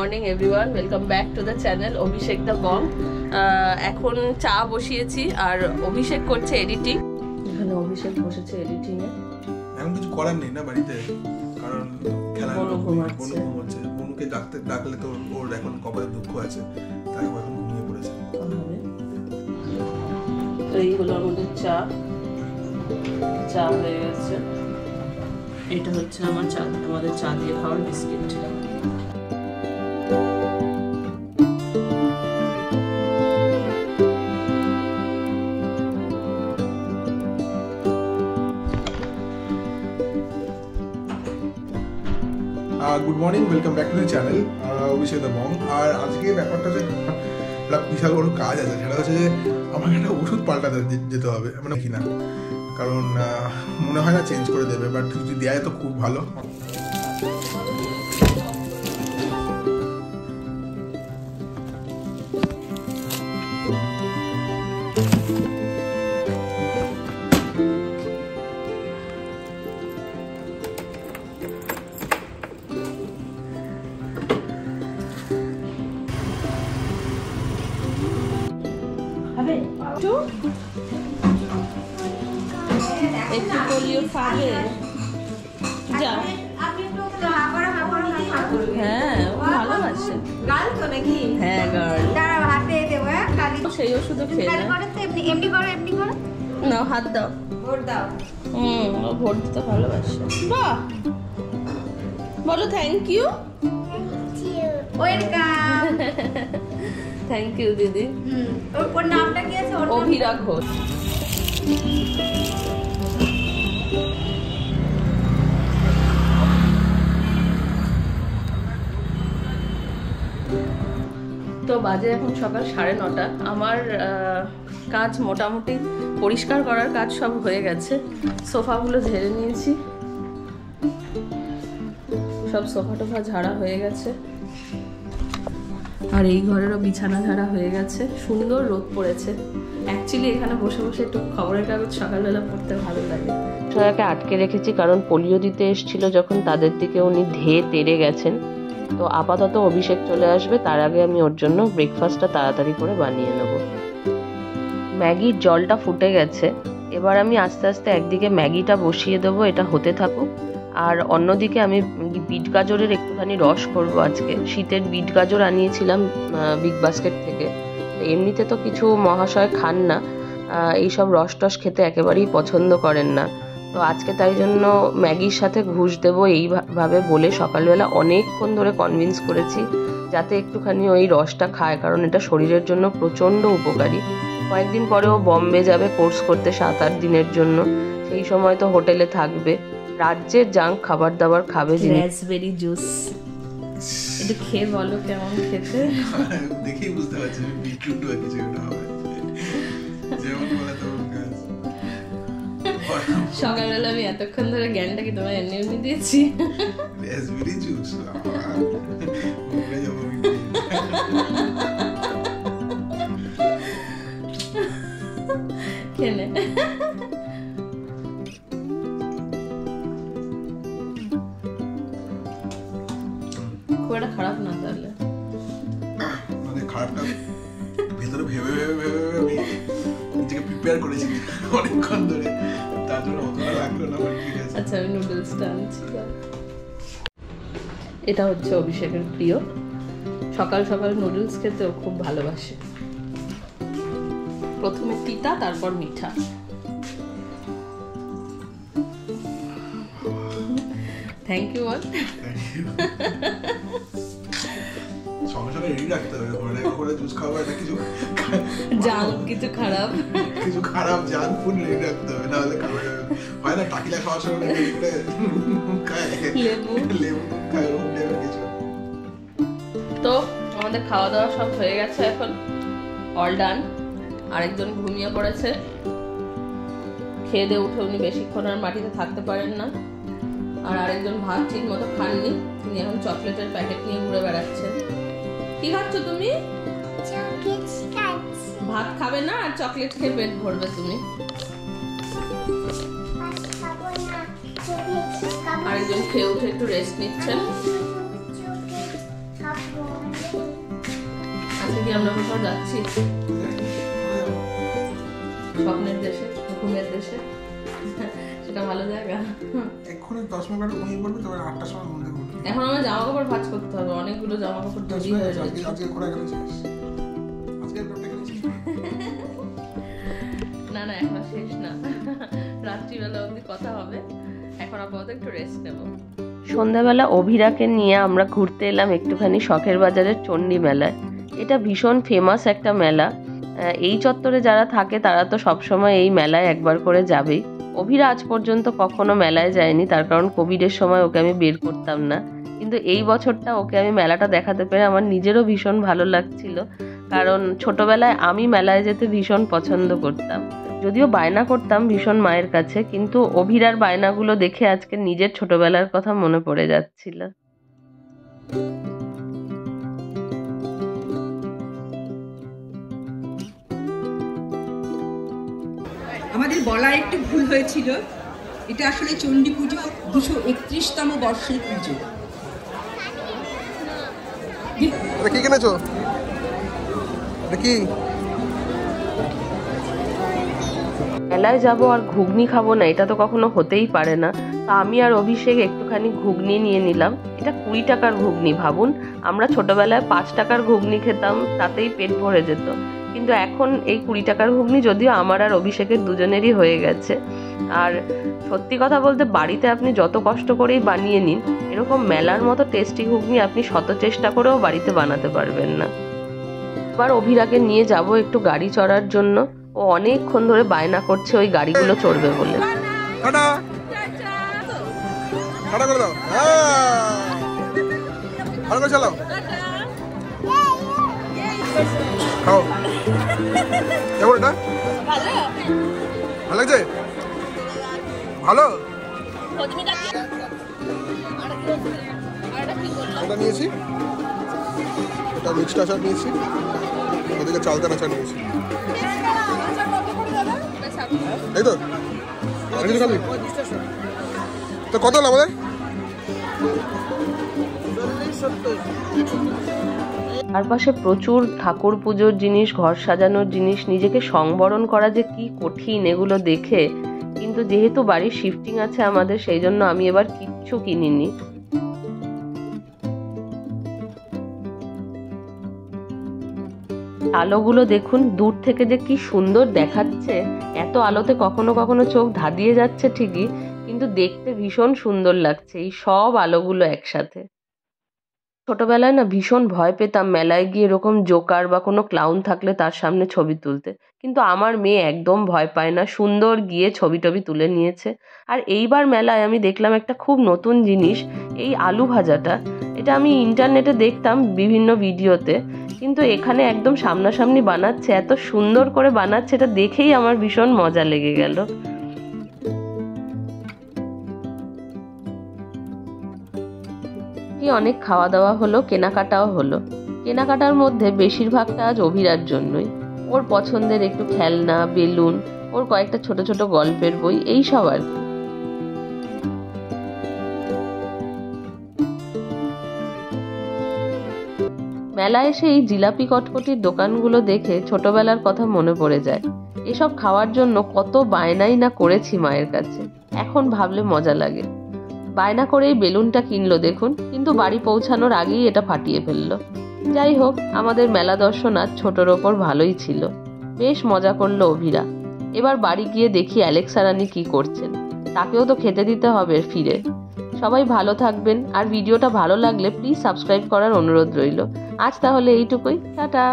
Morning everyone, welcome back to the channel Abhishek the Bong. এখন চা বসিয়েছি আর অভিষেক করছে এডিটিং। এখানে অভিষেক বসেছে এডিটিং এ। এখন কিছু করার নেই না বাড়িতে, কারণ খেলা ঘুমাচ্ছে। বনুকে ডাকলে তো ওর এখন কপালে দুঃখ আছে, তাই ও এখন ঘুমিয়ে পড়েছে। এই হলো আমাদের চা হয়ে গেছে। এটা হচ্ছে আমাদের চা দিয়ে খাওয়ার biscuit. Good morning, welcome back to the channel Abhishek the Bong. আর আজকে ব্যাপারটা হচ্ছে একটা বিশাল বড় কাজ আছে, সেটা হচ্ছে যে আমাকে একটা ওষুধ পাল্টাতে যেতে হবে, মানে কি না, কারণ মনে হয় না চেঞ্জ করে দেবে, বাট যদি দেয় তো খুব ভালো। একটু পোলিও খাবে, যাও। হ্যাঁ, ও ভালোবাসে গাল তো নাকি? হ্যাঁ, গাল। দাঁড়াও, হাতে দেবো। সেই ওষুধও খেয়ে না। এমনি করো, এমনি করো। না, হাত দাও, ভোট দাও। ও ভোট দিতে ভালোবাসে। বাহ, বলো thank you. Welcome. Thank you দিদি। ওর নামটা কি আছে? অভিরা ঘোষ। তো বাজে এখন সকাল 9:30। আমার কাজ মোটামুটি পরিষ্কার করার কাজ সব হয়ে গেছে। সোফাগুলো ঝেড়ে নিয়েছি, সব সোফা টোফা ঝাড়া হয়ে গেছে। আর এই ঘরেরও বিছানা ঝাড়া হয়ে গেছে। সুন্দর রোদ পড়েছে। অ্যাকচুয়ালি এখানে বসে বসে একটু খবরের কাগজ সকালবেলা পড়তে ভালো লাগে। সবাইকে আটকে রেখেছি কারণ পোলিও দিতে এসেছিল যখন, তাদের দিকে উনি ধেয়ে তেড়ে গেছেন। তো আপাতত অভিষেক চলে আসবে, তার আগে আমি ওর জন্য ব্রেকফাস্টটা তাড়াতাড়ি করে বানিয়ে নেব। ম্যাগির জলটা ফুটে গেছে, এবার আমি আস্তে আস্তে একদিকে ম্যাগিটা বসিয়ে দেবো, এটা হতে থাকুক। আর অন্যদিকে আমি বিট গাজরের একটুখানি রস করবো আজকে। শীতের বিট গাজর আনিয়েছিলাম বিগ বাস্কেট থেকে। এমনিতে তো কিছু মহাশয় খান না, এইসব রস টস খেতে একেবারেই পছন্দ করেন না। তো আজকে তাই জন্য ম্যাগির সাথে ঘুষ দেবো এইভাবে বলে সকালবেলা অনেকক্ষণ ধরে কনভিন্স করেছি যাতে একটুখানি ওই রসটা খায়, কারণ এটা শরীরের জন্য প্রচণ্ড উপকারী। কয়েকদিন পরেও বম্বে যাবে কোর্স করতে 7-8 দিনের জন্য, সেই সময় তো হোটেলে থাকবে। রাজ্যের জাঙ্ক খাবার দাবার খাবে। রাসবেরি জুস একটু খেয়ে বলো কেমন খেতে। দেখেই বুঝতে পারছি বিটরুট বা কিছু একটা হবে, যেমন বলে তো কাজ। সকালবেলা আমি এতক্ষণ ধরে জ্ঞানটা কি তোমার এমনি এমনি দিয়েছি? রাসবেরি জুস খেলে খুব একটা খারাপ না, তাহলে মানে খারাপটা ভেতরে ভেবে ভেবে ভেবে আমি নিজেকে প্রিপেয়ার করেছি অনেকক্ষণ ধরে, তার জন্য অতটা লাগলো না। ঠিক আছে, আচ্ছা আমি নুডলসটা আনছি। এটা হচ্ছে অভিষেকের প্রিয়, সকাল সকাল নুডলস খেতে ও খুব ভালোবাসে। প্রথমে তিতা, তারপর মিঠা। Thank you all. সঙ্গে সঙ্গে রেডি রাখতে হবে, করে জুস খাওয়া এটা কিছু জাঙ্ক, কিছু খারাপ জাঙ্ক ফুড রেডি রাখতে হবে, নাহলে খাওয়া যাবে হয় না। টাকিলা খাওয়ার সময় লেবু খায় কিছু। তো আমাদের খাওয়া দাওয়া সব হয়ে গেছে, এখন অল ডান। আরেকজন ঘুমিয়ে পড়েছে, খেয়ে দিয়ে উঠে উনি বেশিক্ষণ আর মাটিতে থাকতে পারেন না। আর আরেকজন ভাত ঠিক মতো খাননি, তিনি এখন চকলেটের প্যাকেট নিয়ে ঘুরে বেড়াচ্ছেন। কি খাচ্ছ তুমি? ভাত খাবে না আর চকলেট খেয়ে পেট ভরবে তুমি। আরেকজন খেয়ে উঠে একটু রেস্ট নিচ্ছেন। আমরা কোথাও যাচ্ছি স্বপ্নের দেশে, ঘুমের দেশে, সেটা ভালো জায়গা। এক্ষুনি 10 মিনিট ঘুমিয়ে পড়বে, তবে 8টার সময় ঘুম থেকে উঠবে। এখন আমার জামা কাপড় ভাঁজ করতে হবে, অনেকগুলো জামা কাপড় তৈরি হয়ে যাচ্ছে। আজকে ঘোরা গেল শেষ, আজকে ব্লগটা গেল শেষ। না না, এখন শেষ না, রাত্রিবেলা অবধি কথা হবে। এখন আপাতত একটু রেস্ট নেব। সন্ধ্যাবেলা অভিরাকে নিয়ে আমরা ঘুরতে এলাম একটুখানি শখের বাজারের চণ্ডী মেলায়। এটা ভীষণ ফেমাস একটা মেলা। এই চত্বরে যারা থাকে তারা তো সবসময় এই মেলায় একবার করে যাবেই। অভিরা আজ পর্যন্ত কখনো মেলায় যায়নি, তার কারণ কোভিডের সময় ওকে আমি বের করতাম না। কিন্তু এই বছরটা ওকে আমি মেলাটা দেখাতে পেরে আমার নিজেরও ভীষণ ভালো লাগছিল, কারণ ছোটবেলায় আমি মেলায় যেতে ভীষণ পছন্দ করতাম। যদিও বায়না করতাম ভীষণ মায়ের কাছে, কিন্তু অভিরার বায়নাগুলো দেখে আজকে নিজের ছোটবেলার কথা মনে পড়ে যাচ্ছিল। আমাদের বলা একটু ভুল হয়েছিল, এটা আসলে চণ্ডী পুজো 231তম বর্ষের পুজো। কি কিনেছো? কি মেলায় যাবো আর ঘুগনি খাবো না, এটা তো কখনো হতেই পারে না। তা আমি আর অভিষেক একটুখানি ঘুগনি নিয়ে নিলাম। এটা 20 টাকার ঘুগনি। ভাবুন, আমরা ছোটবেলায় 5 টাকার ঘুগনি খেতাম, তাতেই পেট ভরে যেত। কিন্তু এখন এই 20 টাকার ঘুগনি যদিও আমার আর অভিষেকের দুজনেরই হয়ে গেছে। আর সত্যি কথা বলতে, বাড়িতে আপনি যত কষ্ট করেই বানিয়ে নিন, এরকম মেলার মতো টেস্টি ঘুগনি আপনি শত চেষ্টা করেও বাড়িতে বানাতে পারবেন না। এবার অভিরাকে নিয়ে যাব একটু গাড়ি চড়ার জন্য। ও অনেকক্ষণ ধরে বায়না করছে ওই গাড়িগুলো চড়বে বলে। ভালো ওটা নিয়েছি, ওটা মিক্সড আচার নিয়েছি, ওদিকে চালতা আচার নিয়েছি। এই তো তো কত হলো আমাদের? চারপাশে প্রচুর ঠাকুর পুজোর জিনিস, ঘর সাজানোর জিনিস। নিজেকে সংবরণ করা যে কি কঠিন এগুলো দেখে। কিন্তু যেহেতু বাড়ির শিফটিং আছে আমাদের, সেই জন্য আমি এবার কিচ্ছু কিনিনি। আলোগুলো দেখুন, দূর থেকে যে কি সুন্দর দেখাচ্ছে। এত আলোতে কখনো কখনো চোখ ধাঁধিয়ে যাচ্ছে ঠিকই, কিন্তু দেখতে ভীষণ সুন্দর লাগছে এই সব আলোগুলো একসাথে। ছোটবেলায় না ভীষণ ভয় পেতাম মেলায় গিয়ে এরকম জোকার বা কোনো ক্লাউন থাকলে তার সামনে ছবি তুলতে। কিন্তু আমার মেয়ে একদম ভয় পায় না, সুন্দর গিয়ে ছবি টবি তুলে নিয়েছে। আর এইবার মেলায় আমি দেখলাম একটা খুব নতুন জিনিস, এই আলু ভাজাটা। এটা আমি ইন্টারনেটে দেখতাম বিভিন্ন ভিডিওতে, কিন্তু এখানে একদম সামনাসামনি বানাচ্ছে, এত সুন্দর করে বানাচ্ছে, এটা দেখেই আমার ভীষণ মজা লেগে গেল। অনেক খাওয়া দাওয়া হলো, কেনাকাটাও হলো। কেনাকাটার মধ্যে বেশিরভাগটা আজ অভিরার জন্যই। ওর পছন্দের একটু খেলনা, বেলুন, ওর কয়েকটা ছোট ছোট গল্পের বই, এই সব আর কি। মেলায় এসে এই জিলাপি কটকটির দোকানগুলো দেখে ছোটবেলার কথা মনে পড়ে যায়। এসব খাওয়ার জন্য কত বায়নাই না করেছি মায়ের কাছে, এখন ভাবলে মজা লাগে। বায়না করেই বেলুনটা কিনলো দেখুন, কিন্তু বাড়ি পৌঁছানোর আগেই এটা ফাটিয়ে ফেললো। যাই হোক, আমাদের মেলা দর্শন আজ ছোটর ওপর ভালোই ছিল। বেশ মজা করলো অভিরা। এবার বাড়ি গিয়ে দেখি অ্যালেক্সা রানী কি করছেন, তাকেও তো খেতে দিতে হবে ফিরে। সবাই ভালো থাকবেন, আর ভিডিওটা ভালো লাগলে প্লিজ সাবস্ক্রাইব করার অনুরোধ রইল। আজ তাহলে এইটুকুই, টাটা।